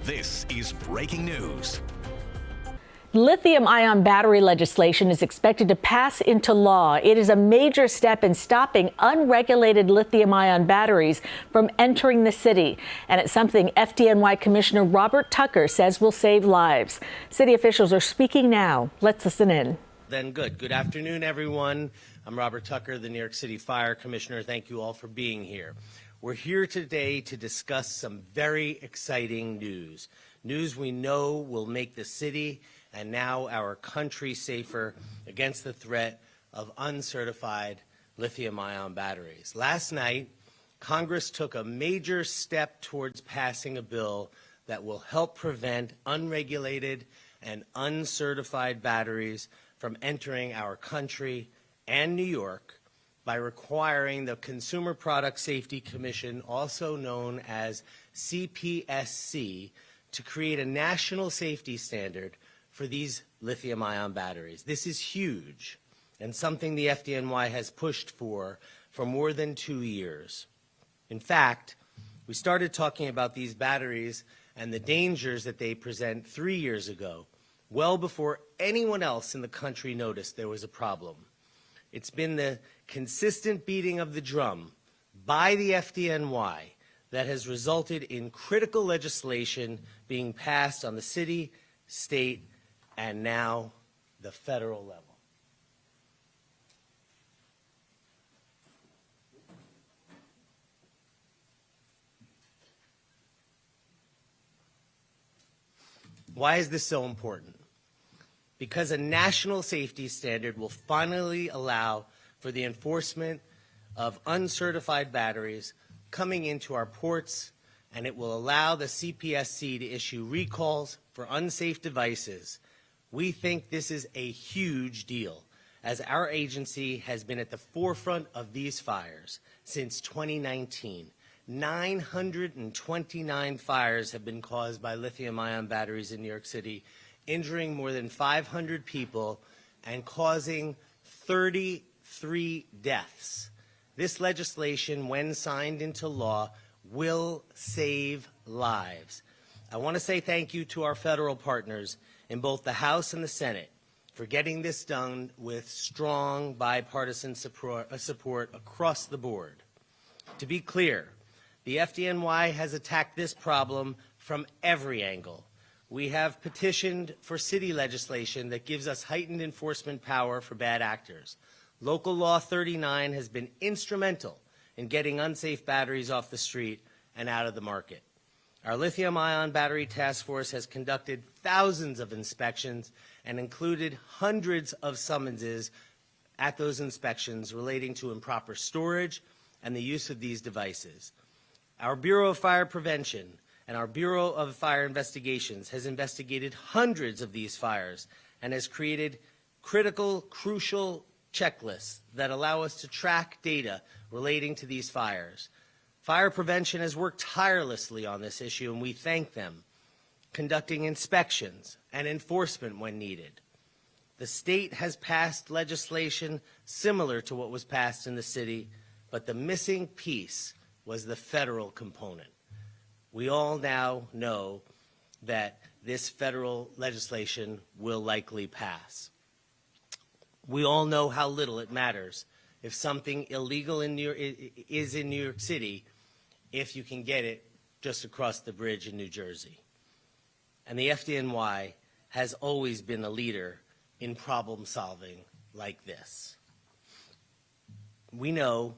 This is breaking news. Lithium-ion battery legislation is expected to pass into law. It is a major step in stopping unregulated lithium-ion batteries from entering the city. And it's something FDNY Commissioner Robert Tucker says will save lives. City officials are speaking now. Let's listen in. Then good. Good afternoon, everyone. I'm Robert Tucker, the New York City Fire Commissioner. Thank you all for being here. We're here today to discuss some very exciting news. News we know will make the city and now our country safer against the threat of uncertified lithium-ion batteries. Last night, Congress took a major step towards passing a bill that will help prevent unregulated and uncertified batteries from entering our country and New York by requiring the Consumer Product Safety Commission, also known as CPSC, to create a national safety standard for these lithium-ion batteries. This is huge and something the FDNY has pushed for more than 2 years. In fact, we started talking about these batteries and the dangers that they present 3 years ago, well before anyone else in the country noticed there was a problem. It's been the consistent beating of the drum by the FDNY that has resulted in critical legislation being passed on the city, state, and now the federal level. Why is this so important? Because a national safety standard will finally allow for the enforcement of uncertified batteries coming into our ports, and it will allow the CPSC to issue recalls for unsafe devices. We think this is a huge deal, as our agency has been at the forefront of these fires since 2019. 929 fires have been caused by lithium-ion batteries in New York City, injuring more than 500 people and causing 33 deaths. This legislation, when signed into law, will save lives. I want to say thank you to our federal partners in both the House and the Senate for getting this done with strong bipartisan support across the board. To be clear, the FDNY has attacked this problem from every angle. We have petitioned for city legislation that gives us heightened enforcement power for bad actors. Local Law 39 has been instrumental in getting unsafe batteries off the street and out of the market. Our lithium-ion battery task force has conducted thousands of inspections and included hundreds of summonses at those inspections relating to improper storage and the use of these devices. Our Bureau of Fire Prevention and our Bureau of Fire Investigations has investigated hundreds of these fires and has created crucial checklists that allow us to track data relating to these fires. Fire prevention has worked tirelessly on this issue, and we thank them, conducting inspections and enforcement when needed. The state has passed legislation similar to what was passed in the city, but the missing piece was the federal component. We all now know that this federal legislation will likely pass. We all know how little it matters if something illegal is in New York City if you can get it just across the bridge in New Jersey. And the FDNY has always been a leader in problem solving like this. We know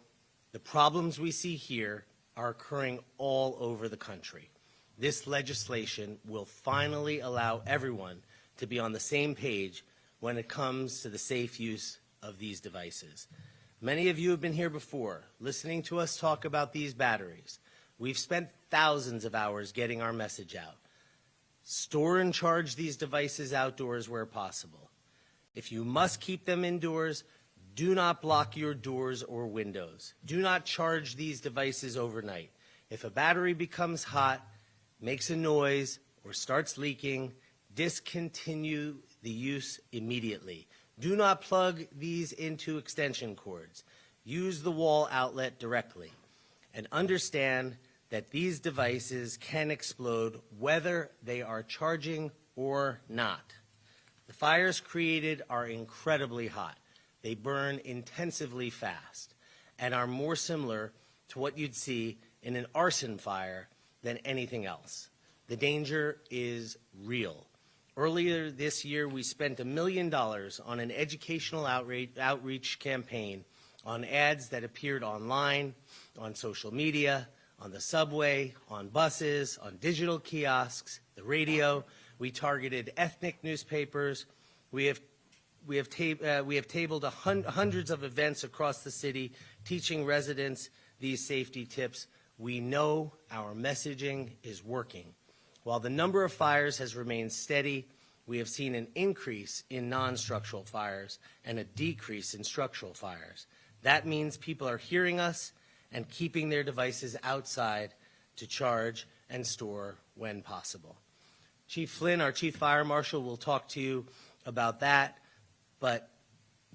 the problems we see here are occurring all over the country. This legislation will finally allow everyone to be on the same page when it comes to the safe use of these devices. Many of you have been here before, listening to us talk about these batteries. We've spent thousands of hours getting our message out. Store and charge these devices outdoors where possible. If you must keep them indoors, do not block your doors or windows. Do not charge these devices overnight. If a battery becomes hot, makes a noise, or starts leaking, discontinue the use immediately. Do not plug these into extension cords. Use the wall outlet directly. And understand that these devices can explode whether they are charging or not. The fires created are incredibly hot. They burn intensively fast and are more similar to what you'd see in an arson fire than anything else. The danger is real. Earlier this year, we spent $1 million on an educational outreach campaign on ads that appeared online, on social media, on the subway, on buses, on digital kiosks, the radio. We targeted ethnic newspapers. We have tabled hundreds of events across the city teaching residents these safety tips. We know our messaging is working. While the number of fires has remained steady, we have seen an increase in non-structural fires and a decrease in structural fires. That means people are hearing us and keeping their devices outside to charge and store when possible. Chief Flynn, our Chief Fire Marshal, will talk to you about that, but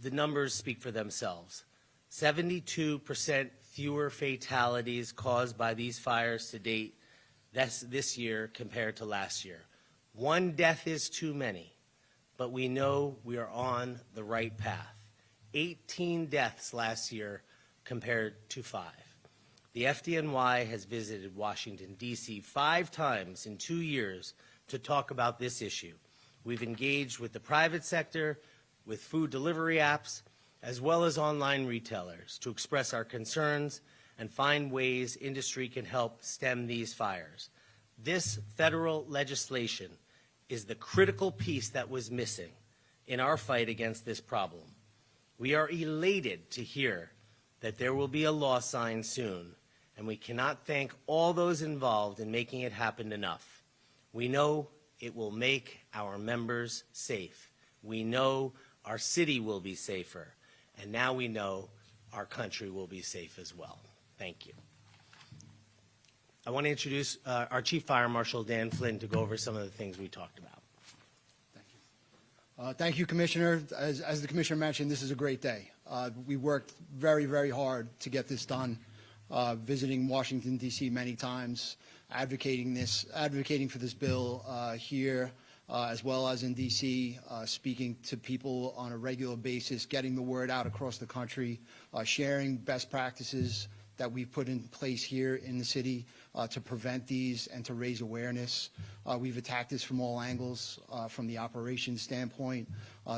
the numbers speak for themselves. 72% fewer fatalities caused by these fires to date this year compared to last year. One death is too many, but we know we are on the right path. 18 deaths last year compared to 5. The FDNY has visited Washington, D.C. 5 times in 2 years to talk about this issue. We've engaged with the private sector, with food delivery apps, as well as online retailers to express our concerns and find ways industry can help stem these fires. This federal legislation is the critical piece that was missing in our fight against this problem. We are elated to hear that there will be a law signed soon, and we cannot thank all those involved in making it happen enough. We know it will make our members safe. We know our city will be safer, and now we know our country will be safe as well. Thank you. I want to introduce our Chief Fire Marshal, Dan Flynn, to go over some of the things we talked about. Thank you, Commissioner. As the Commissioner mentioned, this is a great day. We worked very, very hard to get this done, visiting Washington, D.C. many times, advocating for this bill here, as well as in D.C., speaking to people on a regular basis, getting the word out across the country, sharing best practices that we've put in place here in the city to prevent these and to raise awareness. We've attacked this from all angles. From the operations standpoint,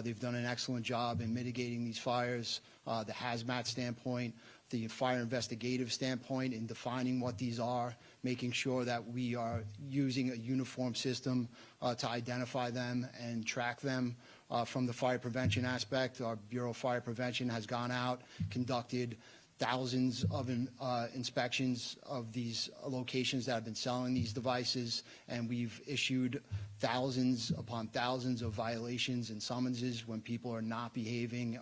they've done an excellent job in mitigating these fires. The hazmat standpoint, the fire investigative standpoint in defining what these are, making sure that we are using a uniform system to identify them and track them. From the fire prevention aspect, our Bureau of Fire Prevention has gone out, conducted thousands of inspections of these locations that have been selling these devices, and we've issued thousands upon thousands of violations and summonses when people are not behaving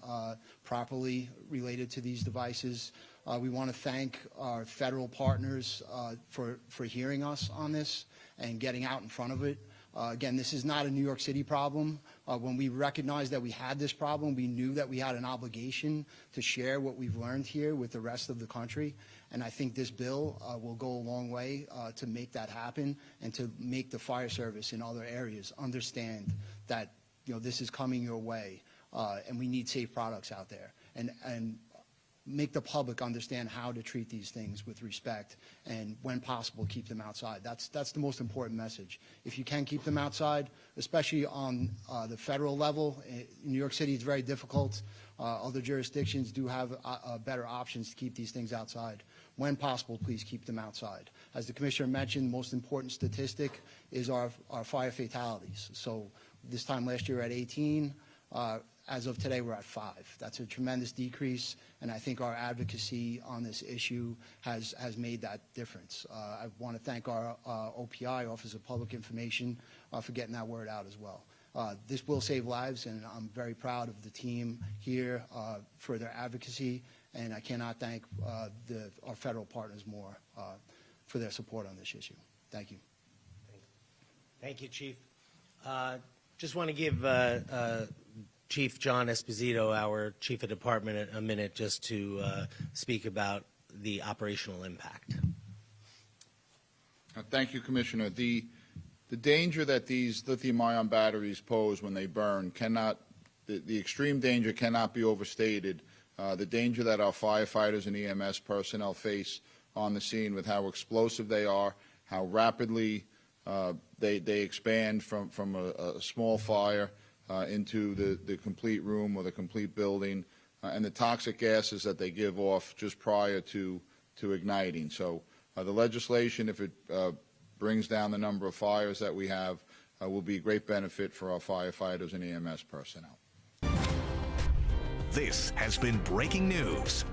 properly related to these devices. We want to thank our federal partners for hearing us on this and getting out in front of it. Again, this is not a New York City problem. When we recognized that we had this problem, we knew that we had an obligation to share what we've learned here with the rest of the country. And I think this bill will go a long way to make that happen and to make the fire service in other areas understand that, you know, this is coming your way and we need safe products out there. And make the public understand how to treat these things with respect, and when possible, keep them outside. That's the most important message. If you can keep them outside, especially on the federal level, in New York City it's very difficult. Other jurisdictions do have better options to keep these things outside. When possible, please keep them outside. As the Commissioner mentioned, the most important statistic is our fire fatalities. So this time last year at 18, as of today, we're at 5. That's a tremendous decrease, and I think our advocacy on this issue has made that difference. I want to thank our OPI, Office of Public Information, for getting that word out as well. This will save lives, and I'm very proud of the team here for their advocacy, and I cannot thank our federal partners more for their support on this issue. Thank you. Thank you, Chief. Just want to give Chief John Esposito, our Chief of Department, a minute just to speak about the operational impact. Thank you, Commissioner. The danger that these lithium-ion batteries pose when they burn the extreme danger cannot be overstated. The danger that our firefighters and EMS personnel face on the scene with how explosive they are, how rapidly they expand from a small fire into the complete room or the complete building, and the toxic gases that they give off just prior to igniting. So the legislation, if it brings down the number of fires that we have, will be a great benefit for our firefighters and EMS personnel. This has been breaking news.